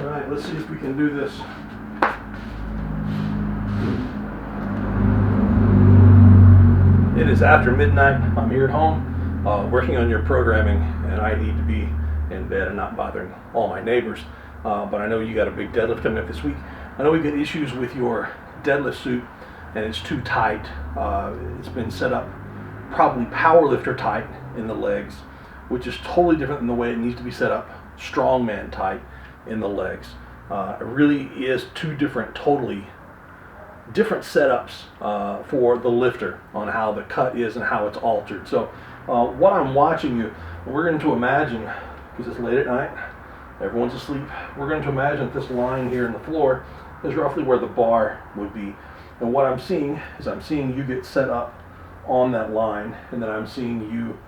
All right, let's see if we can do this. It is after midnight. I'm here at home working on your programming, and I need to be in bed and not bothering all my neighbors. But I know you got a big deadlift coming up this week. I know we've got issues with your deadlift suit, and it's too tight. It's been set up probably powerlifter tight in the legs, which is totally different than the way it needs to be set up, strongman tight in the legs. It really is two totally different setups for the lifter on how the cut is and how it's altered. So what I'm watching you, we're going to imagine, because it's late at night, everyone's asleep, we're going to imagine that this line here in the floor is roughly where the bar would be. And what I'm seeing is I'm seeing you get set up on that line, and then I'm seeing you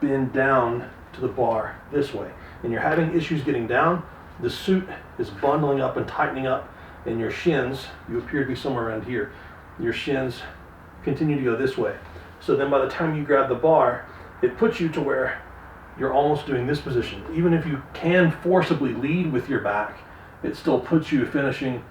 bend down to the bar this way. And you're having issues getting down. The suit is bundling up and tightening up, and your shins, you appear to be somewhere around here, your shins continue to go this way. So then by the time you grab the bar, it puts you to where you're almost doing this position. Even if you can forcibly lead with your back, it still puts you finishing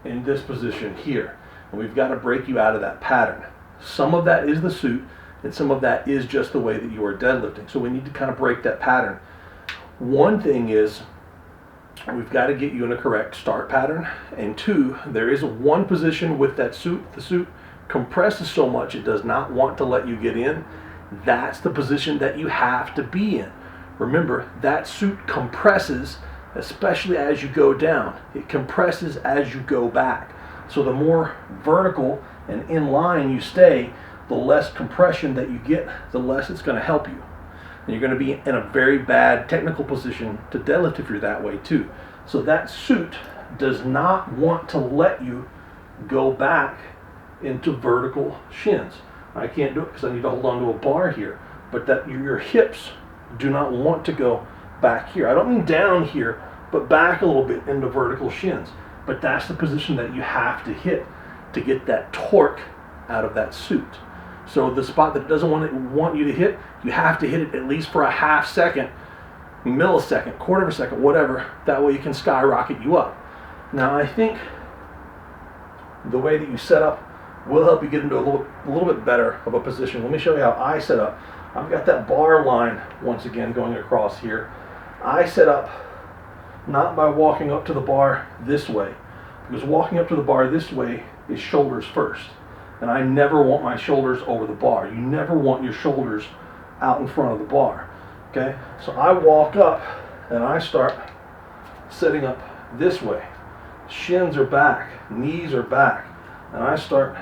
in this position here. And we've got to break you out of that pattern. Some of that is the suit, and some of that is just the way that you are deadlifting. So we need to kind of break that pattern. One thing is, we've got to get you in a correct start pattern. And two, there is one position with that suit. The suit compresses so much it does not want to let you get in. That's the position that you have to be in. Remember, that suit compresses, especially as you go down. It compresses as you go back. So the more vertical and in line you stay, the less compression that you get, the less it's going to help you. And you're going to be in a very bad technical position to deadlift if you're that way too. So that suit does not want to let you go back into vertical shins. I can't do it because I need to hold on to a bar here, but that your hips do not want to go back here. I don't mean down here, but back a little bit into vertical shins. But that's the position that you have to hit to get that torque out of that suit. So the spot that it doesn't want you to hit, you have to hit it at least for a half second, millisecond, quarter of a second, whatever. That way you can skyrocket you up. Now I think the way that you set up will help you get into a little bit better of a position. Let me show you how I set up. I've got that bar line once again going across here. I set up not by walking up to the bar this way, because walking up to the bar this way is shoulders first. And I never want my shoulders over the bar. You never want your shoulders out in front of the bar. Okay? So I walk up and I start setting up this way. Shins are back, knees are back. And I start,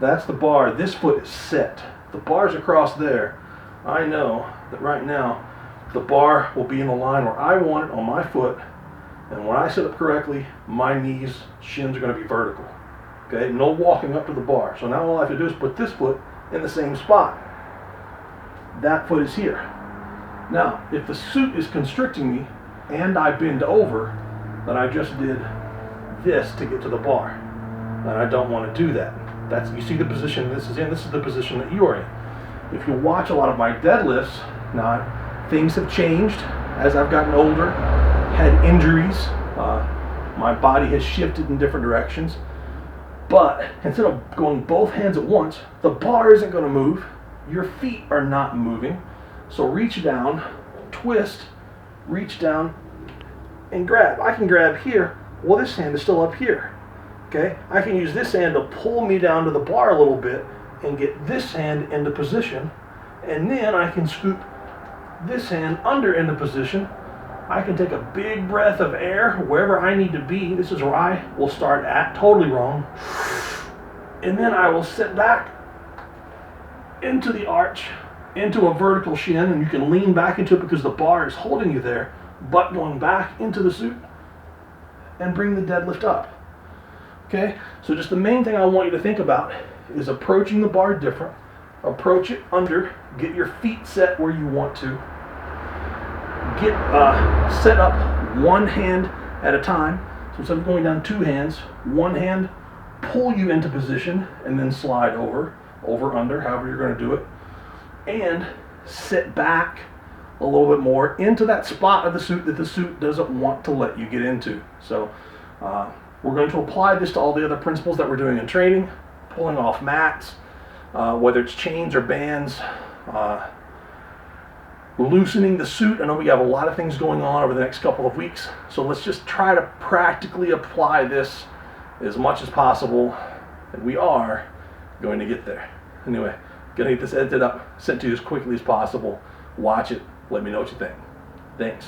that's the bar. This foot is set. The bar's across there. I know that right now the bar will be in the line where I want it on my foot. And when I set up correctly, my knees, shins are going to be vertical. Okay, no walking up to the bar. So now all I have to do is put this foot in the same spot. That foot is here. Now, if the suit is constricting me and I bend over, then I just did this to get to the bar. And I don't want to do that. That's, you see the position this is in, this is the position that you are in. If you watch a lot of my deadlifts, now things have changed as I've gotten older, had injuries, my body has shifted in different directions. But instead of going both hands at once, the bar isn't going to move. Your feet are not moving. So reach down, twist, reach down, and grab. I can grab here. Well, this hand is still up here. Okay? I can use this hand to pull me down to the bar a little bit and get this hand into position. And then I can scoop this hand under into position. I can take a big breath of air wherever I need to be. This is where I will start at, totally wrong. And then I will sit back into the arch, into a vertical shin, and you can lean back into it because the bar is holding you there, butt going back into the suit, and bring the deadlift up. Okay? So just the main thing I want you to think about is approaching the bar different. Approach it under, get your feet set where you want to. Get set up one hand at a time. So instead of going down two hands, one hand pull you into position and then slide over, under, however you're going to do it. And sit back a little bit more into that spot of the suit that the suit doesn't want to let you get into. So we're going to apply this to all the other principles that we're doing in training, pulling off mats, whether it's chains or bands, loosening the suit. I know we have a lot of things going on over the next couple of weeks, so let's just try to practically apply this as much as possible, and we are going to get there. Anyway, gonna get this edited up, sent to you as quickly as possible. Watch it, let me know what you think. Thanks.